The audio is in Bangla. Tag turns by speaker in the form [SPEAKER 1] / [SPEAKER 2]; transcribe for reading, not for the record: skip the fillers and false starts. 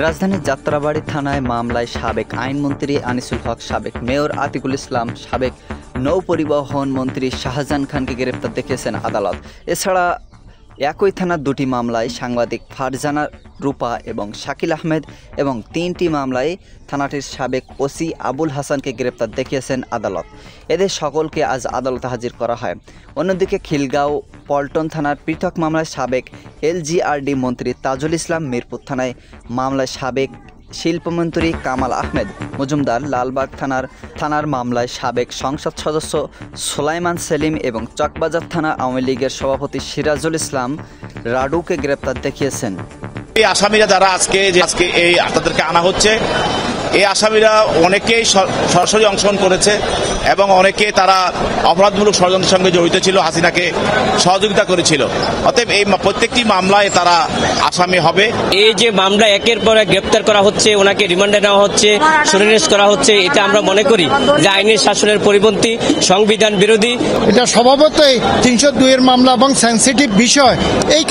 [SPEAKER 1] রাজধানীর যাত্রাবাড়ী থানায় মামলায় সাবেক আইনমন্ত্রী আনিসুল হক, সাবেক মেয়র আতিকুল ইসলাম, সাবেক নৌপরিবহন মন্ত্রী শাহজাহান খানকে গ্রেপ্তার দেখিয়েছেন আদালত। এছাড়া একই থানার দুটি মামলায় সাংবাদিক ফারজানা রূপা এবং শাকিল আহমেদ এবং 3টি মামলায় থানাটির সাবেক ওসি আবুল হাসানকে গ্রেপ্তার দেখিয়েছেন আদালত। এদের সকলকে আজ আদালতে হাজির করা হয়। অন্যদিকে খিলগাঁও পল্টন থানার পৃথক মামলায় সাবেক এলজিআরডি মন্ত্রী তাজুল ইসলাম, মিরপুর মামলায় সাবেক শিল্পমন্ত্রী কামাল আহমেদ মজুমদার, লালবাগ থানার মামলায় সাবেক সংসদ সদস্য সোলাইমান সেলিম এবং চকবাজার থানা আওয়ামী লীগের সভাপতি সিরাজুল ইসলাম রাডুকে গ্রেপ্তার দেখিয়েছেন।
[SPEAKER 2] এই আসামিরা যারা আজকে এই তাদেরকে আনা হচ্ছে, এই আসামিরা অনেকেই সরাসরি অংশগ্রহণ করেছে এবং অনেকে তারা অপরাধমূলক ষড়যন্ত্রের সঙ্গে জড়িত ছিল, হাসিনাকে সহযোগিতা করেছিল। অতএব এই প্রত্যেকটি মামলায় তারা আসামি হবে।
[SPEAKER 3] এই যে মামলা একের পর এক গ্রেপ্তার করা হচ্ছে, ওনাকে রিমান্ডে নেওয়া হচ্ছে, সুরেশ করা হচ্ছে, এটা আমরা মনে করি যে আইনের শাসনের পরিপন্থী, সংবিধান বিরোধী।
[SPEAKER 4] এটা স্বভাবতই 302 এর মামলা এবং সেনসিটিভ বিষয়। এই